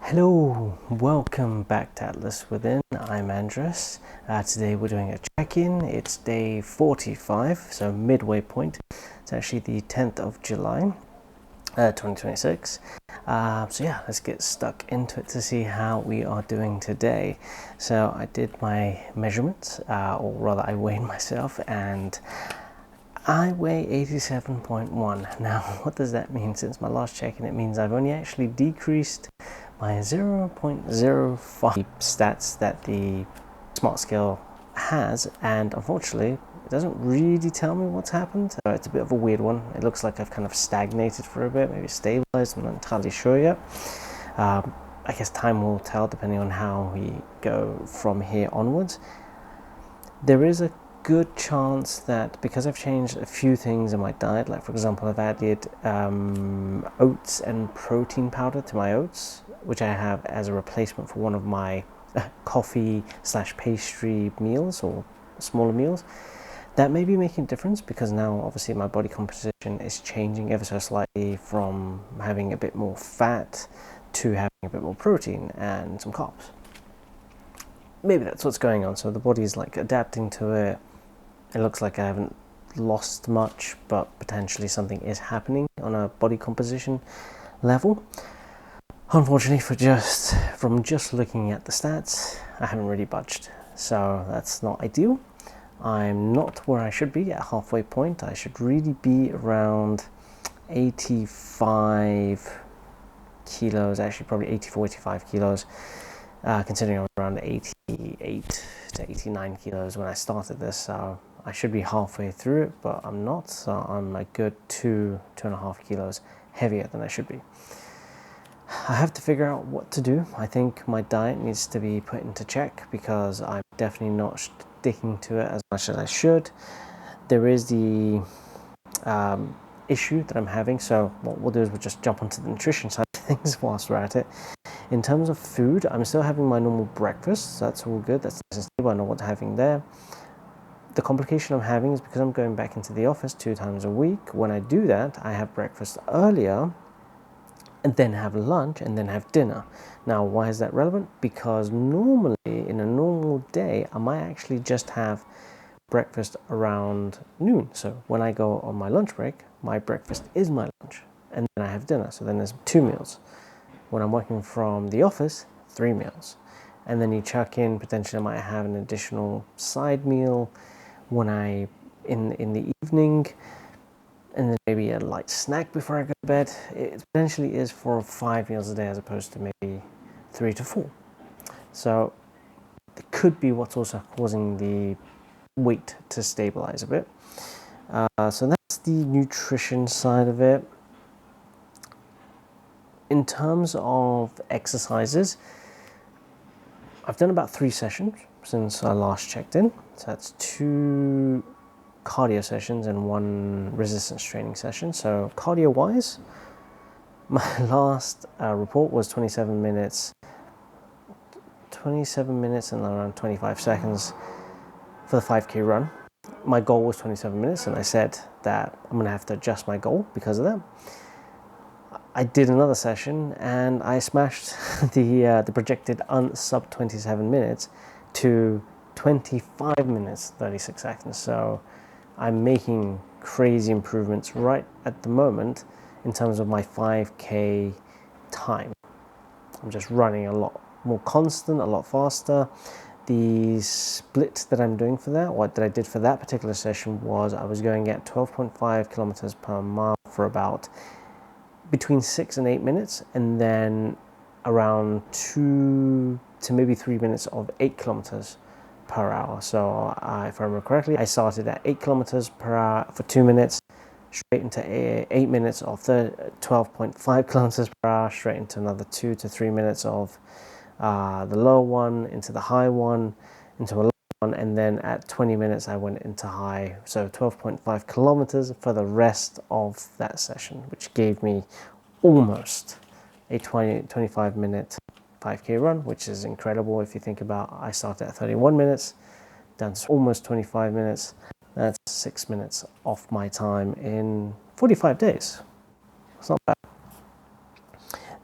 Hello, welcome back to Atlas Within. I'm Andres. Today we're doing a check-in. It's day 45, so midway point. It's actually the 10th of July, 2026. So yeah, let's get stuck into it to see how we are doing today. So I did my measurements, or rather I weighed myself, and I weigh 87.1. Now, what does that mean? Since my last check-in, it means I've only actually decreased my 0.05 stats that the smart scale has, and unfortunately it doesn't really tell me what's happened. So it's a bit of a weird one. It looks like I've kind of stagnated for a bit, maybe stabilized. I'm not entirely sure yet. I guess time will tell depending on how we go from here onwards. There is a good chance that because I've changed a few things in my diet, like for example I've added oats and protein powder to my oats, which I have as a replacement for one of my coffee / pastry meals or smaller meals. That may be making a difference because now obviously my body composition is changing ever so slightly from having a bit more fat to having a bit more protein and some carbs. Maybe that's what's going on. So the body's like adapting to it. It looks like I haven't lost much, but potentially something is happening on a body composition level. Unfortunately, from just looking at the stats, I haven't really budged. So that's not ideal. I'm not where I should be at halfway point. I should really be around 85 kilos, actually probably 84, 85 kilos. Considering I'm around 88 to 89 kilos when I started this, so I should be halfway through it, but I'm not, so I'm a good 2.5 kilos heavier than I should be. I have to figure out what to do. I think my diet needs to be put into check because I'm definitely not sticking to it as much as I should. There is the issue that I'm having, so what we'll do is we'll just jump onto the nutrition side of things whilst we're at it. In terms of food, I'm still having my normal breakfast, so that's all good. That's nice and stable. I know what I'm having there. The complication I'm having is because I'm going back into the office 2 times a week. When I do that, I have breakfast earlier and then have lunch and then have dinner. Now, why is that relevant? Because normally, in a normal day, I might actually just have breakfast around noon. So when I go on my lunch break, my breakfast is my lunch, and then I have dinner. So then there's 2 meals. When I'm working from the office, 3 meals. And then you chuck in, potentially I might have an additional side meal when in the evening, and then maybe a light snack before I go to bed. It potentially is for 5 meals a day as opposed to maybe 3 to 4. So it could be what's also causing the weight to stabilize a bit. So that's the nutrition side of it. In terms of exercises, I've done about 3 sessions since I last checked in. So that's 2 cardio sessions and 1 resistance training session. So cardio-wise, my last report was 27 minutes and around 25 seconds for the 5K run. My goal was 27 minutes, and I said that I'm going to have to adjust my goal because of that. I did another session and I smashed the projected sub 27 minutes to 25 minutes 36 seconds. So I'm making crazy improvements right at the moment in terms of my 5K time. I'm just running a lot more constant, a lot faster. The split that I'm doing for that, what that I did for that particular session was I was going at 12.5 kilometers per mile for about between 6 and 8 minutes, and then around 2 to maybe 3 minutes of 8 kilometers per hour. So if I remember correctly, I started at 8 kilometers per hour for 2 minutes, straight into 8 minutes of 12.5 kilometers per hour, straight into another 2 to 3 minutes of the low one, into the high one, into a low one, and then at 20 minutes I went into high, so 12.5 kilometers for the rest of that session, which gave me almost a 25 minute 5K run, which is incredible if you think about I started at 31 minutes down to almost 25 minutes. That's 6 minutes off my time in 45 days. It's not bad.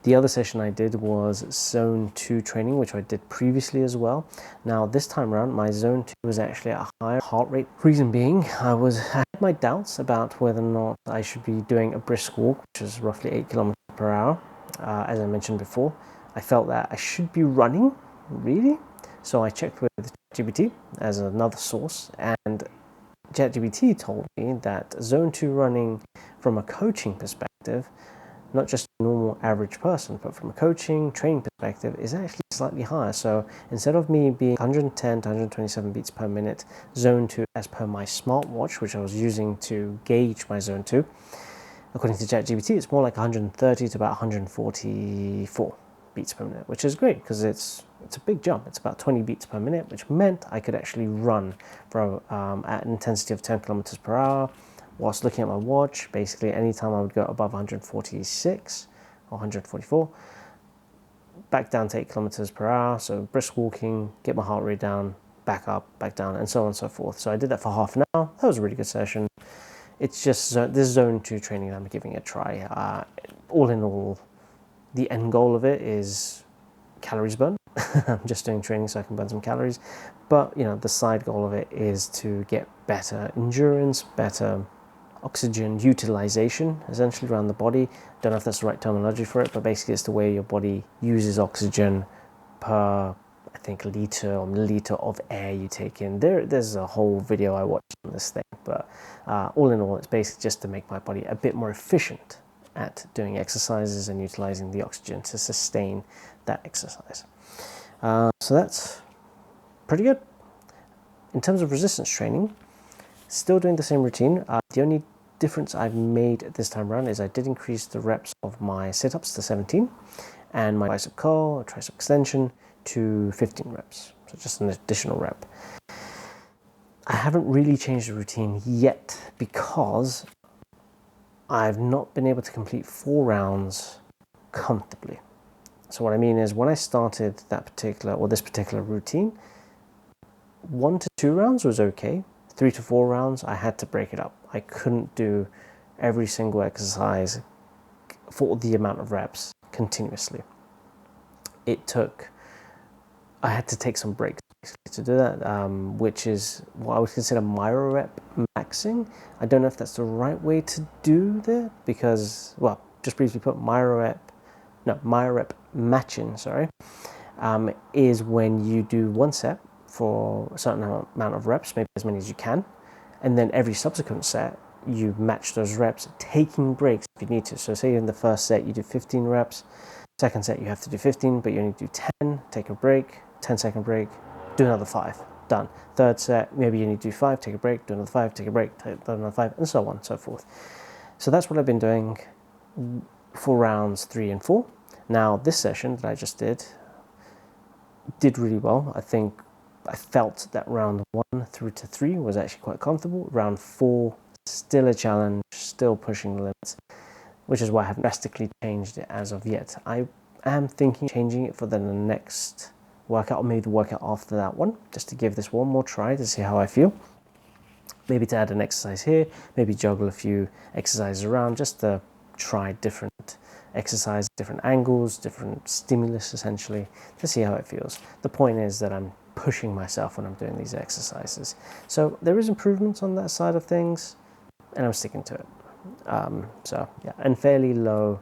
The other session I did was zone 2 training, which I did previously as well. Now this time around, my zone 2 was actually at a higher heart rate. Reason being, I had my doubts about whether or not I should be doing a brisk walk, which is roughly 8 kilometers per hour. As I mentioned before, I felt that I should be running, really. So I checked with ChatGPT as another source, and ChatGPT told me that zone 2 running from a coaching perspective, not just a normal average person, but from a coaching, training perspective, is actually slightly higher. So instead of me being 110 to 127 beats per minute, zone 2, as per my smartwatch, which I was using to gauge my zone 2, according to ChatGPT, it's more like 130 to about 144 beats per minute, which is great because it's a big jump. It's about 20 beats per minute, which meant I could actually run for at an intensity of 10 kilometers per hour, whilst looking at my watch. Basically, anytime I would go above 146 or 144, back down to 8 kilometers per hour. So brisk walking, get my heart rate down, back up, back down, and so on and so forth. So I did that for half an hour. That was a really good session. It's just this zone 2 training that I'm giving it a try. All in all, the end goal of it is calories burn. I'm just doing training so I can burn some calories. But, the side goal of it is to get better endurance, better oxygen utilization, essentially, around the body. Don't know if that's the right terminology for it, but basically it's the way your body uses oxygen per, I think, liter or milliliter of air you take in. There's a whole video I watched on this thing, but all in all, it's basically just to make my body a bit more efficient at doing exercises and utilizing the oxygen to sustain that exercise. So that's pretty good. In terms of resistance training, still doing the same routine. The only difference I've made this time around is I did increase the reps of my sit-ups to 17 and my bicep curl or tricep extension to 15 reps. So just an additional rep. I haven't really changed the routine yet because I've not been able to complete 4 rounds comfortably. So what I mean is, when I started this particular routine, 1 to 2 rounds was okay. 3 to 4 rounds, I had to break it up. I couldn't do every single exercise for the amount of reps continuously. I had to take some breaks to do that, which is what I would consider micro rep maxing. I don't know if that's the right way to do that because, well, just briefly put, micro rep matching, is when you do one set for a certain amount of reps, maybe as many as you can, and then every subsequent set you match those reps, taking breaks if you need to. So say in the first set you do 15 reps, second set you have to do 15, but you only do 10, take a break, 10-second break, do another 5, done. Third set, maybe you need to do 5, take a break, do another 5, take a break, do another 5, and so on and so forth. So that's what I've been doing for rounds 3 and 4. Now this session that I just did really well. I think I felt that round 1 through to 3 was actually quite comfortable. Round 4, still a challenge, still pushing the limits, which is why I haven't drastically changed it as of yet. I am thinking of changing it for the next workout, or maybe the workout after that one, just to give this one more try to see how I feel. Maybe to add an exercise here, maybe juggle a few exercises around, just to try different exercise, different angles, different stimulus, essentially, to see how it feels. The point is that I'm pushing myself when I'm doing these exercises. So there is improvements on that side of things, and I'm sticking to it. So yeah, and fairly low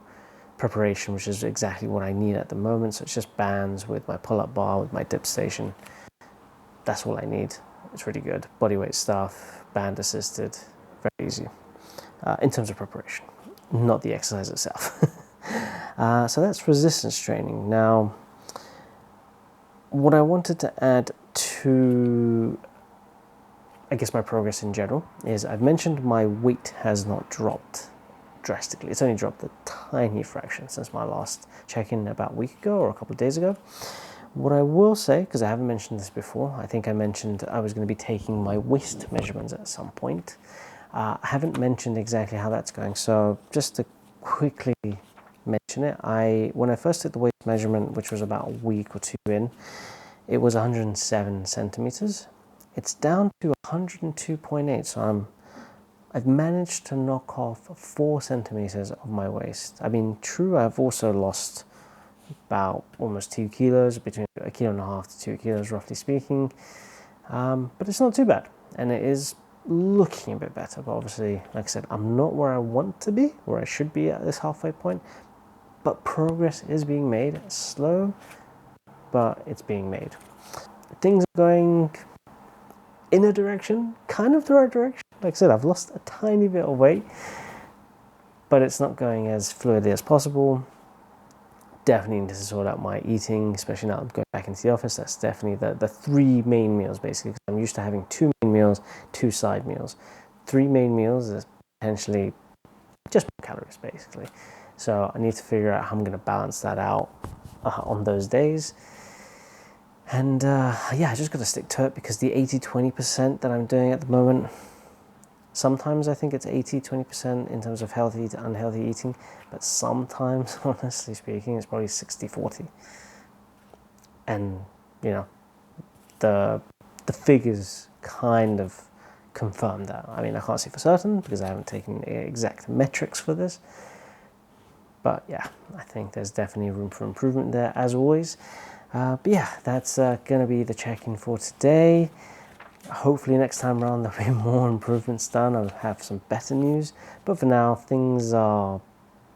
preparation, which is exactly what I need at the moment. So it's just bands with my pull-up bar, with my dip station. That's all I need. It's really good. Bodyweight stuff, band assisted, very easy in terms of preparation, not the exercise itself. So that's resistance training. Now, what I wanted to add to, I guess, my progress in general is, I've mentioned my weight has not dropped drastically. It's only dropped a tiny fraction since my last check-in about a week ago or a couple of days ago. What I will say, because I haven't mentioned this before, I think I mentioned I was going to be taking my waist measurements at some point. I haven't mentioned exactly how that's going, so just to quickly mention it, when I first took the waist measurement, which was about a week or 2 in, it was 107 centimeters. It's down to 102.8, so I've managed to knock off 4 centimeters of my waist. I mean, true, I've also lost about almost 2 kilos, between 1.5 to 2 kilos, roughly speaking. But it's not too bad, and it is looking a bit better. But obviously, like I said, I'm not where I want to be, where I should be at this halfway point. But progress is being made, slow, but it's being made. Things are going in a direction, kind of the right direction. Like I said, I've lost a tiny bit of weight, but it's not going as fluidly as possible. Definitely need to sort out my eating, especially now I'm going back into the office. That's definitely the 3 main meals, basically, because I'm used to having 2 main meals, 2 side meals. 3 main meals is potentially just calories, basically. So I need to figure out how I'm going to balance that out on those days. And yeah, I just got to stick to it, because the 80-20% that I'm doing at the moment, sometimes I think it's 80-20% in terms of healthy to unhealthy eating, but sometimes, honestly speaking, it's probably 60-40. And, you know, the figures kind of confirm that. I mean, I can't say for certain because I haven't taken exact metrics for this. But yeah, I think there's definitely room for improvement there, as always. But yeah, that's going to be the check-in for today. Hopefully next time around there'll be more improvements done. I'll have some better news. But for now, things are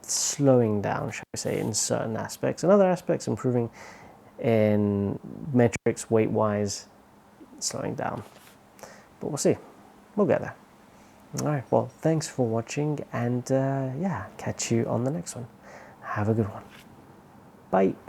slowing down, shall we say, in certain aspects. And other aspects improving in metrics, weight-wise, slowing down. But we'll see. We'll get there. All right, well, thanks for watching, and yeah, catch you on the next one. Have a good one. Bye.